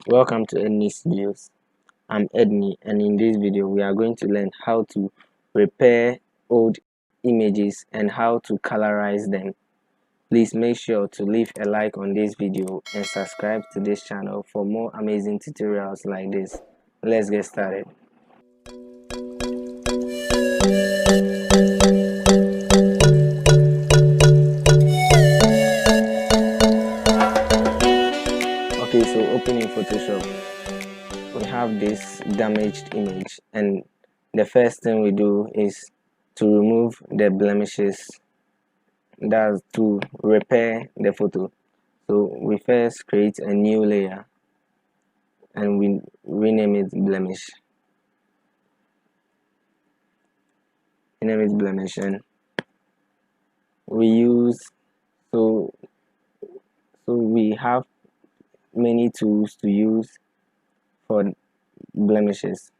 Welcome to Edniestudios. I'm Edney, and in this video we are going to learn how to repair old images and how to colorize them. Please make sure to leave a like on this video and subscribe to this channel for more amazing tutorials like this. Let's get started. Okay, so opening Photoshop, we have this damaged image, and the first thing we do is to remove the blemishes. That's to repair the photo. So we first create a new layer and we rename it blemish. And we use so we have many tools to use for blemishes.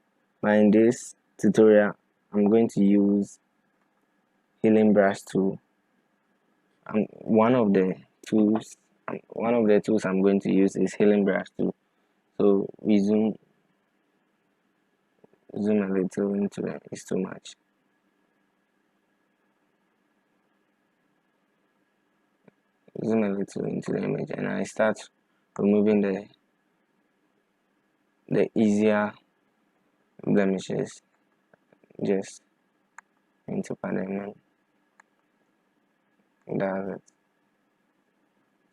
But in this tutorial I'm going to use healing brush tool. One of the tools I'm going to use is healing brush tool. So we zoom a little into it. It's too much. Zoom a little into the image, and I start removing the easier blemishes just into them, and that's it.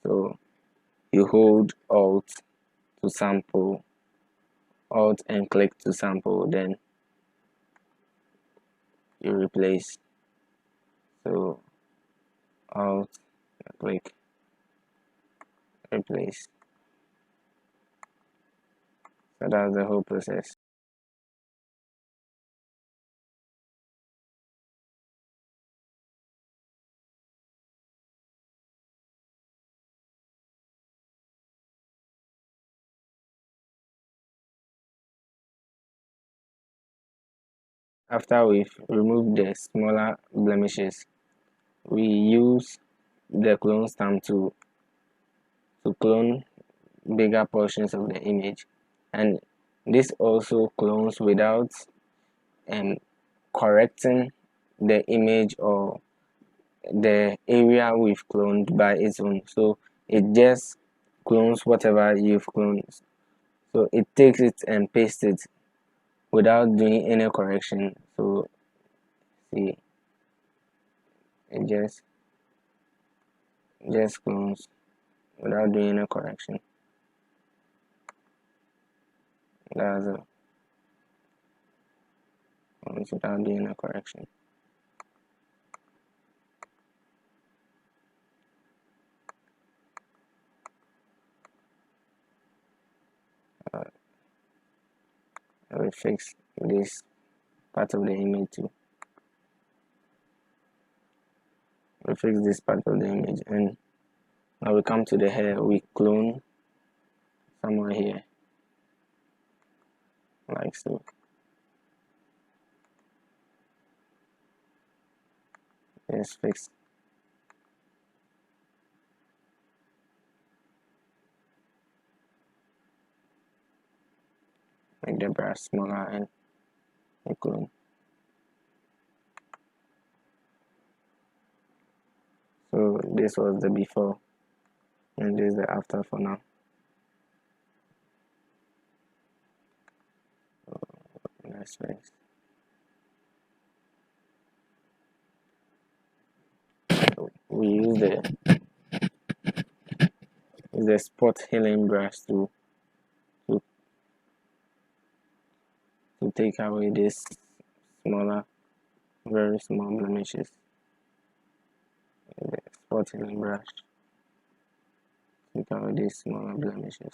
So you hold Alt to sample, Alt and click to sample, then you replace. So Alt, click, replace. So that's the whole process. After we've removed the smaller blemishes, we use the clone stamp to clone bigger portions of the image, and this also clones without correcting the image or the area we've cloned by its own. So it just clones whatever you've cloned, so it takes it and pastes it without doing any correction. So see, it just clones without doing any correction. That's it. Without doing a correction. I will fix this part of the image too. We fix this part of the image, and now we come to the hair. We clone somewhere here, like so. Let's fix. Make the brush smaller and clone. So this was the before, and this is the after for now. So let's fix. So we use the spot healing brush to take away this smaller, very small blemishes. The spot healing brush take away these smaller blemishes.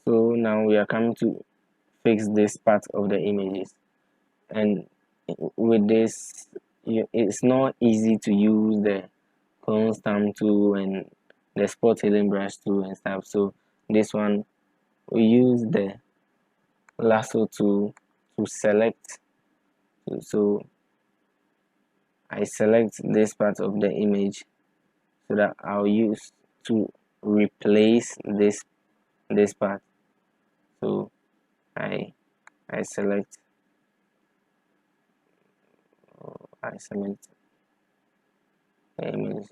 So now we are coming to fix this part of the images, and with this it's not easy to use the clone stamp tool and the spot healing brush tool and stuff. So this one, we use the lasso tool to select So I select this part of the image so that I'll use to replace this part. So I select the image.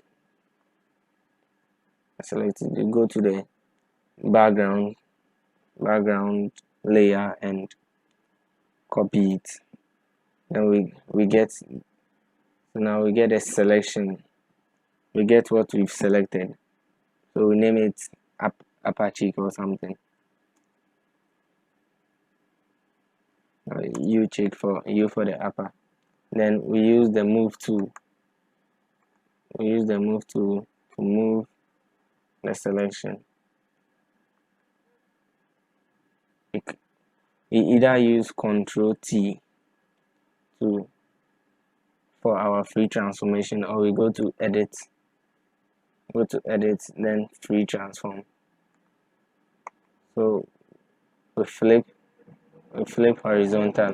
I select it. You go to the background layer and copy it. Then we get, so now we get a selection. We get what we've selected. So we name it upper cheek or something. U cheek for the upper. Then we use the move tool. We use the move tool to move the selection. We either use Control T for our free transformation, or we go to edit, then free transform. So we flip horizontal,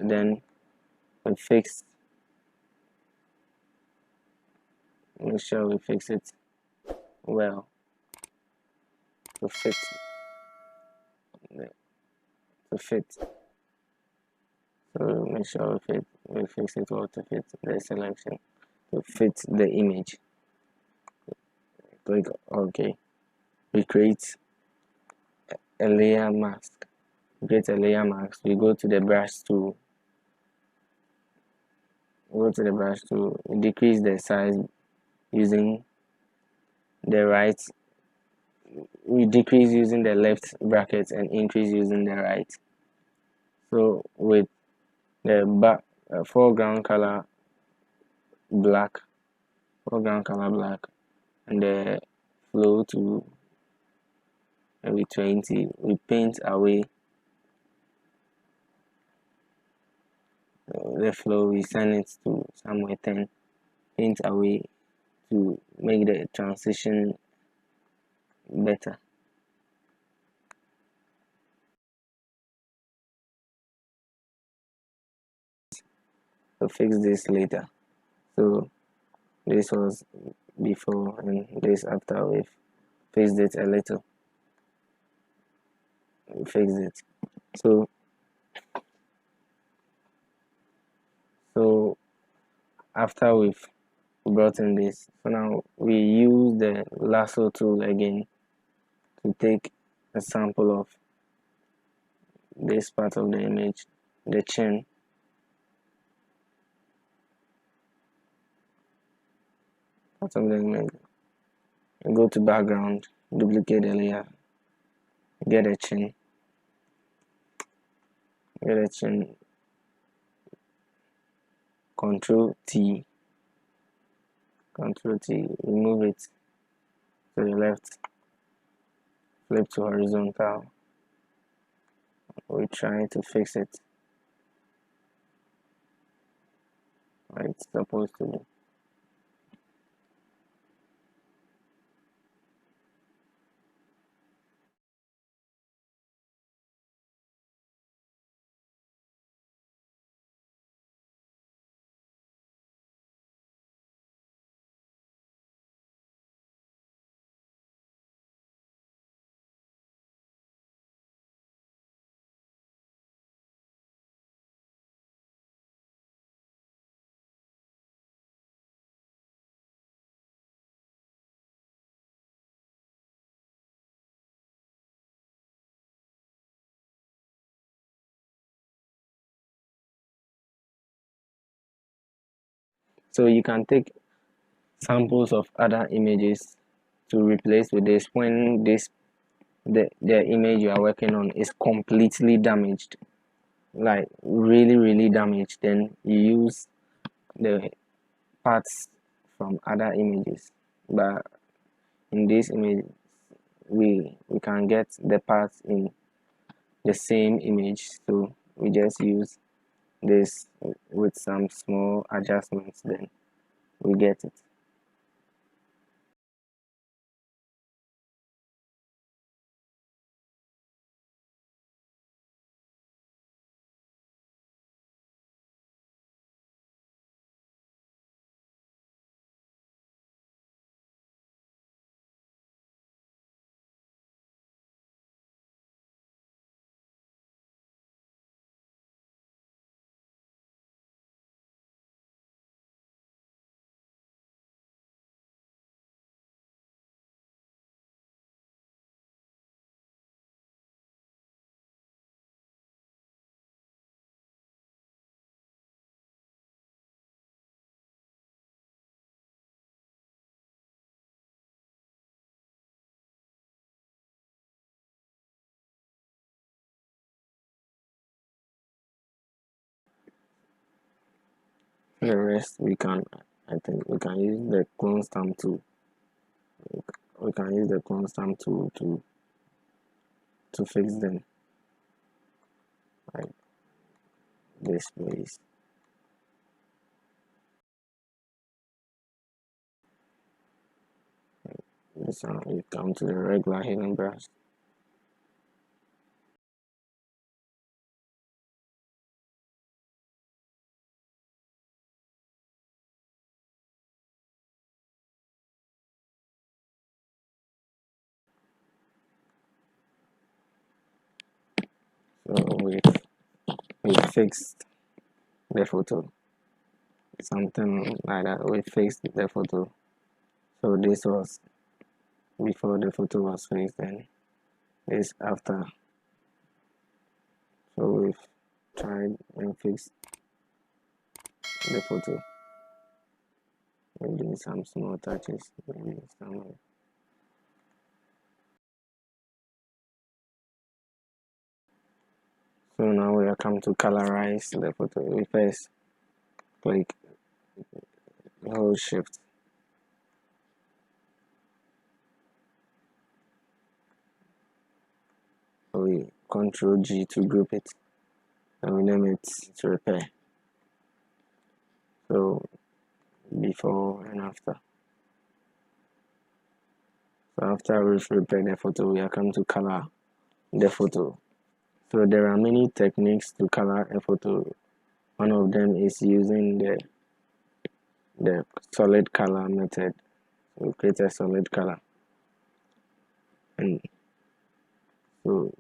then we fix, make sure we fix it well to fit, so make sure we fix it well to fit the selection, to fit the image. Click OK. We create a layer mask. We go to the brush tool. We decrease the size using the right. We decrease using the left bracket and increase using the right. So with the foreground color black, and the flow to maybe 20, we paint away the flow. We send it to somewhere 10, paint away to make the transition better. So fix this later. So this was before and this after. We've fixed it a little. We fixed it. So after we've brought in this, so now we use the lasso tool again to take a sample of this part of the image, the chin. Part of the image. And go to background, duplicate the layer, get a chin, Control T, remove it to the left, flip to horizontal. We're trying to fix it where it's supposed to be. So you can take samples of other images to replace with this when the image you are working on is completely damaged, like really damaged. Then you use the parts from other images, but in this image we can get the parts in the same image, so we just use this with some small adjustments, then we get it. the rest we can, I think we can use the clone stamp tool. We can use the clone stamp tool to fix them, like this place. This one, we come to the regular hidden brush. So we fixed the photo, something like that. We fixed the photo. So this was before the photo was fixed, and this after. So we've tried and fixed the photo. We're doing some small touches, maybe some. So now we are come to colorize the photo. We first click, hold shift, we control G to group it, and we name it to repair. So before and after. So after we've prepared the photo, we are come to color the photo. So there are many techniques to color a photo. One of them is using the solid color method. We create a solid color, and so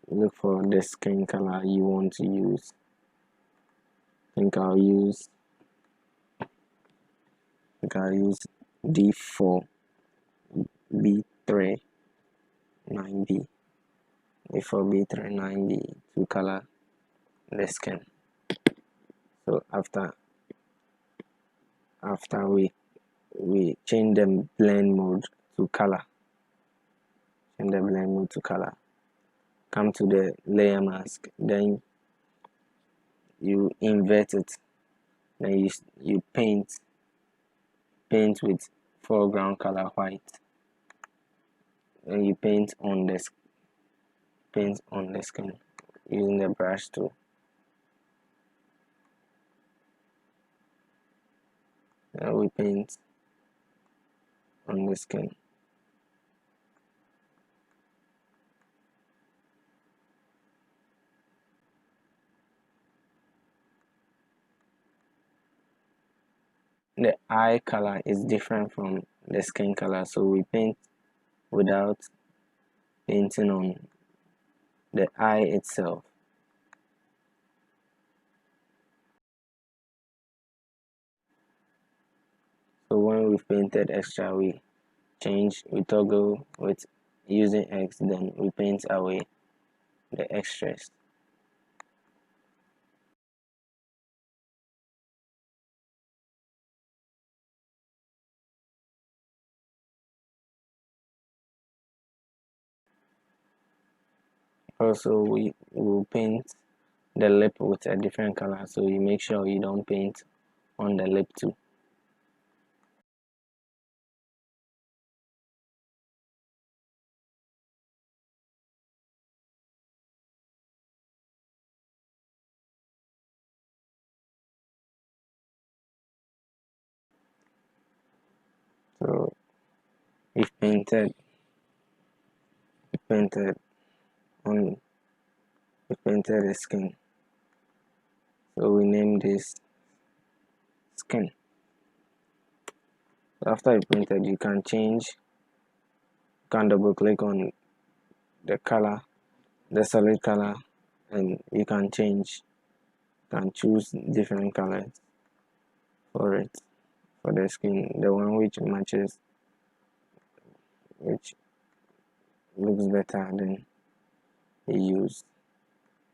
look for the skin color you want to use. I think I'll use D4 B3 9B. D4 B3 9B to color the skin. So after we change the blend mode to color, come to the layer mask, then you invert it, then you paint with foreground color white, and you paint on the skin using the brush tool. Now we paint on the skin. The eye color is different from the skin color, so we paint without painting on the eye itself. So when we've painted extra, we toggle with using X, then we paint away the extras. Also, we will paint the lip with a different color, so you make sure you don't paint on the lip too. So we've painted on we painted the skin, so we name this skin. After you painted, you can double click on the color, the solid color, and you can choose different colors for it, for the skin, the one which matches, which looks better than you use.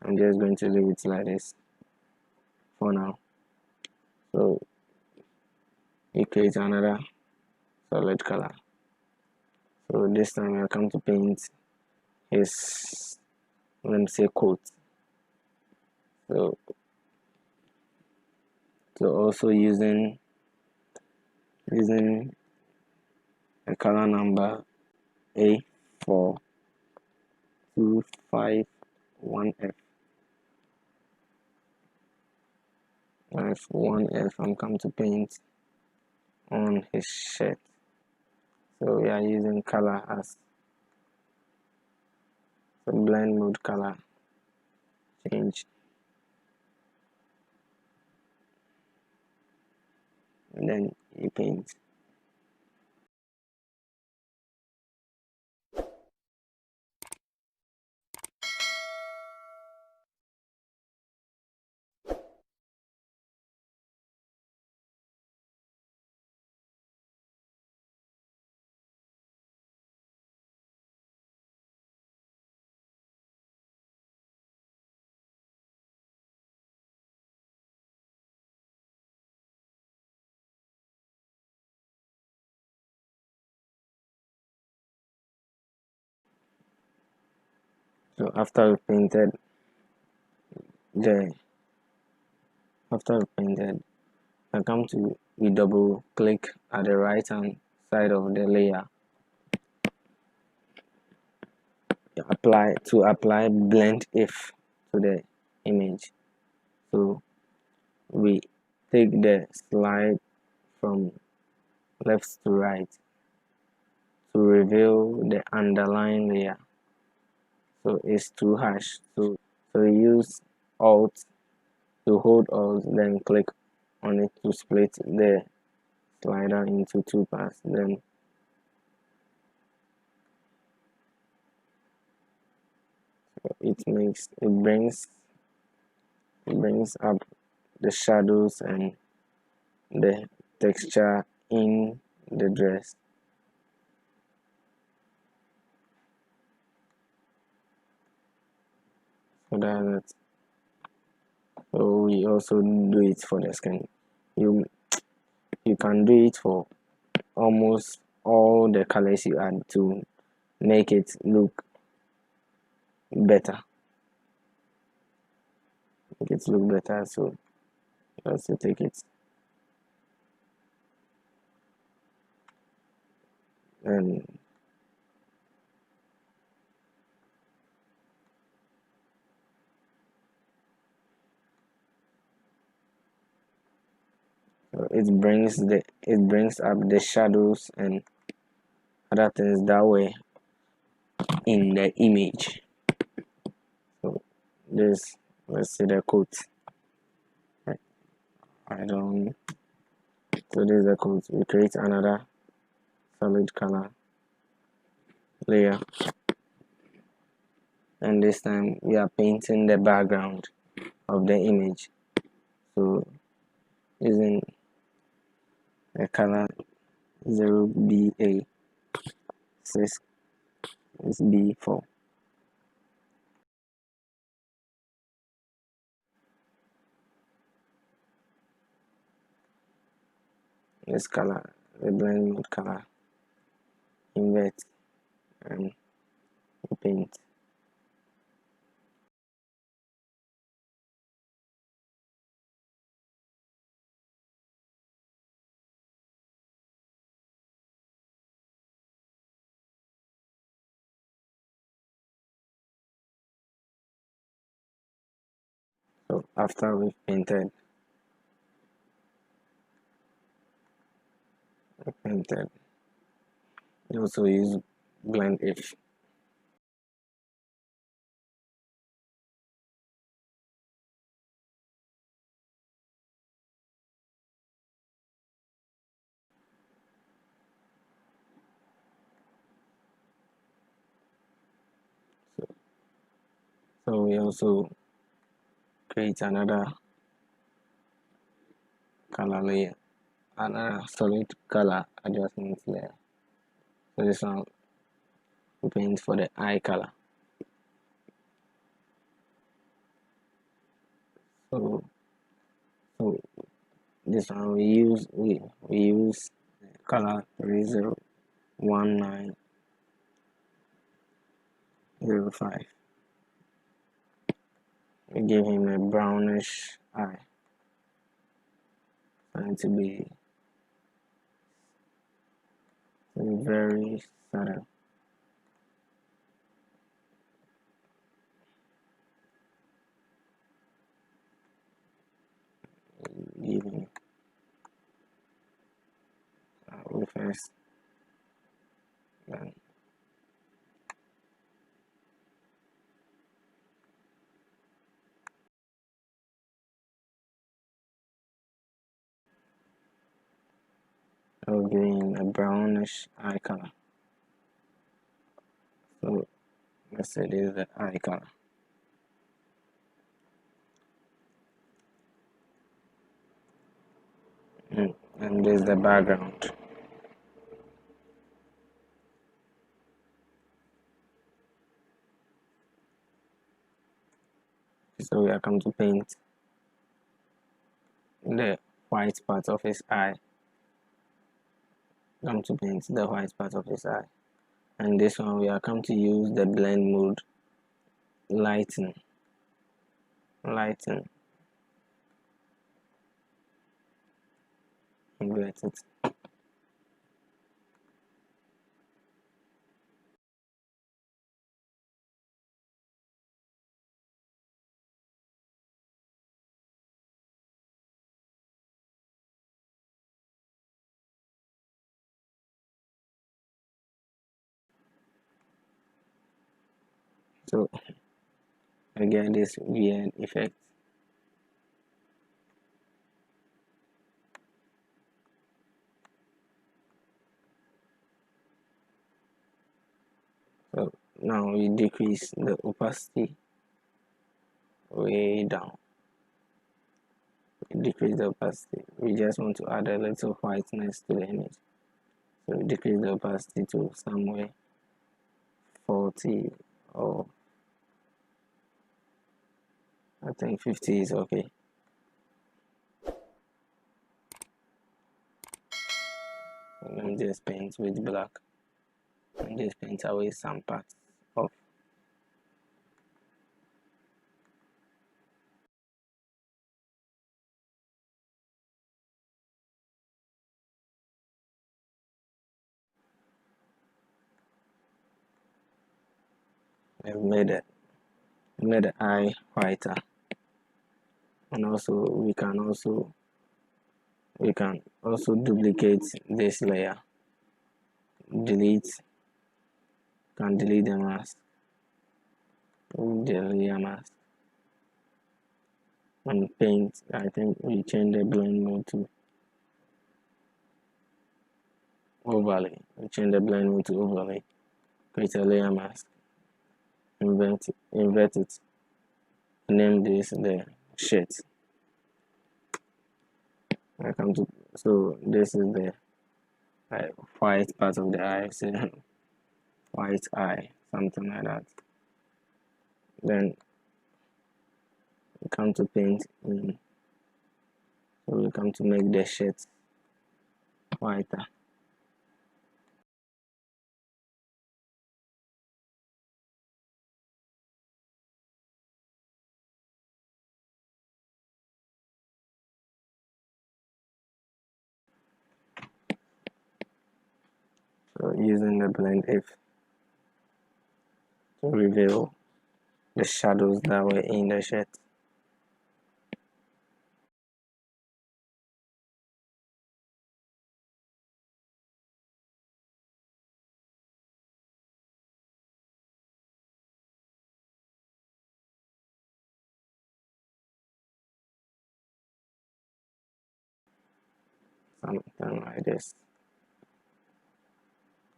I'm just going to leave it like this for now. So you create another solid color. So this time I come to paint his, let me say, coat. So So also using a color number A4251F. F1F, I'm come to paint on his shirt. So we are using color as the blend mode color change, and then you paint. So after we painted the I come to we double click at the right hand side of the layer, apply blend if to the image. So we take the slide from left to right to reveal the underlying layer. So it's too harsh. So we use Alt to hold Alt, then click on it to split the slider into two parts. Then it brings up the shadows and the texture in the dress. So that's it. So we also do it for the skin. You can do it for almost all the colors you add to make it look better. So let's take it and it brings up the shadows and other things that way in the image. So this, let's see the coat. I don't. So this is the coat. We create another solid color layer, and this time we are painting the background of the image. So using the color 0BA 6 is B4. This color, the blend mode color, invert and paint. So after we painted, we also use blend if. So we also create another color layer, another solid color adjustment layer. So this one we paint for the eye color. So this one we use color 301905. We give him a brownish eye. going to be very subtle. Giving we first then I'll giving a brownish eye color. So let's say this is the eye color. And this is the background. So we are come to paint the white part of his eye. Come to paint the white part of his eye. And this one we are come to use the blend mode, lighten, invert it. So I get this weird effect. So now we decrease the opacity way down. We decrease the opacity. We just want to add a little whiteness to the image. So we decrease the opacity to somewhere 40 or I think 50 is okay. And then just paint with black and just paint away some parts of. I've made the eye whiter, and also we can also duplicate this layer. Delete the mask, the layer mask, and paint. I think we change the blend mode to overlay. We change the blend mode to overlay. Create a layer mask. Invert it. Name this the shit. I come to so this is the white part of the eye. So white eye, something like that. Then we come to paint in. So we come to make the shit whiter. So using the blend if to reveal the shadows that were in the shirt. Something like this.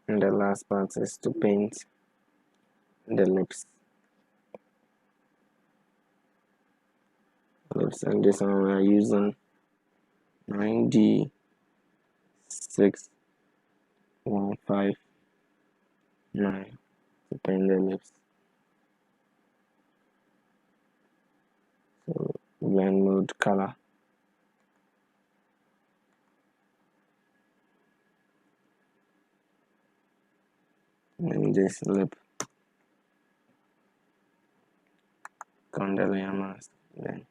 And the last part is to paint the lips. And this one we are using 9D 6159 to paint the lips. So blend mode color. And this lip on the layer mask. Then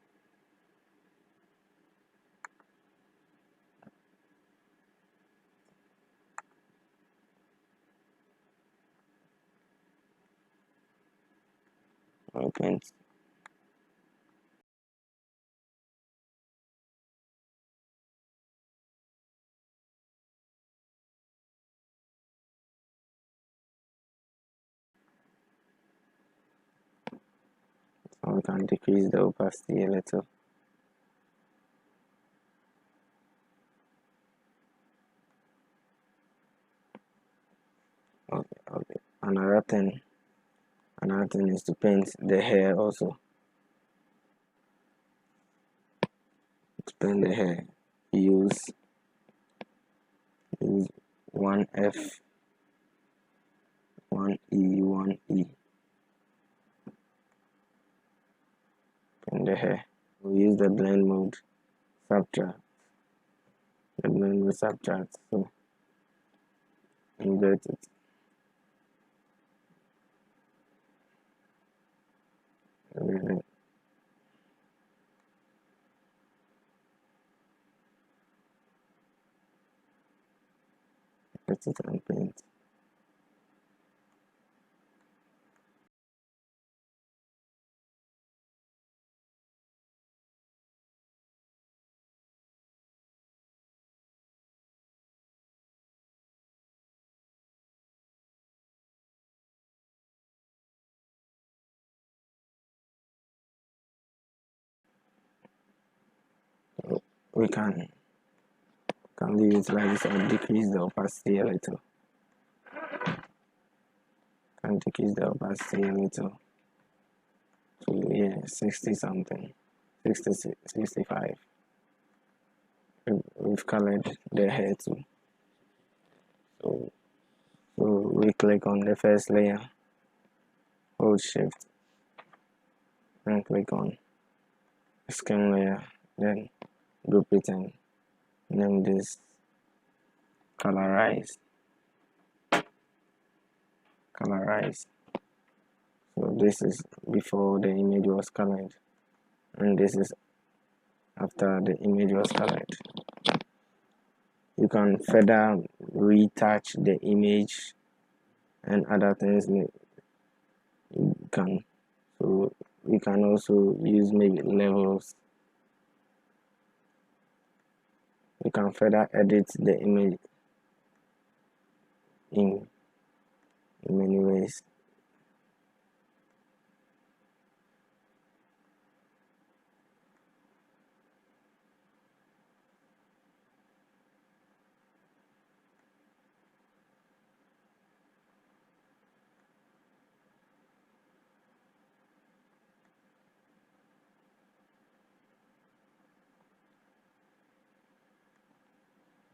paint. So we can decrease the opacity a little. Okay. Another thing is to paint the hair also. To paint the hair, use 1F, 1E, 1E. Paint the hair. We use the blend mode, subtract. The blend mode subtract. So invert it. Really. Put it and paint. We can leave it like this or decrease the opacity a little. Can decrease the opacity a little to 60 something, 60, 65. We've colored the hair too. So we click on the first layer, hold shift, and click on skin layer, then group it and name this colorize. So this is before the image was colored, and this is after the image was colored. You can further retouch the image and other things you can. So we can also use maybe levels. We can further edit the image in many ways.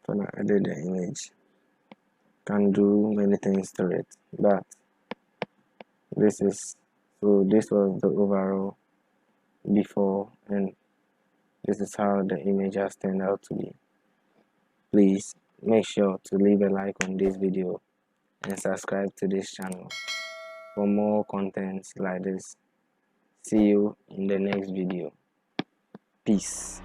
Further edit the image. Can do many things to it, but this was the overall before, and this is how the image has turned out to be. Please make sure to leave a like on this video and subscribe to this channel for more contents like this. See you in the next video. Peace.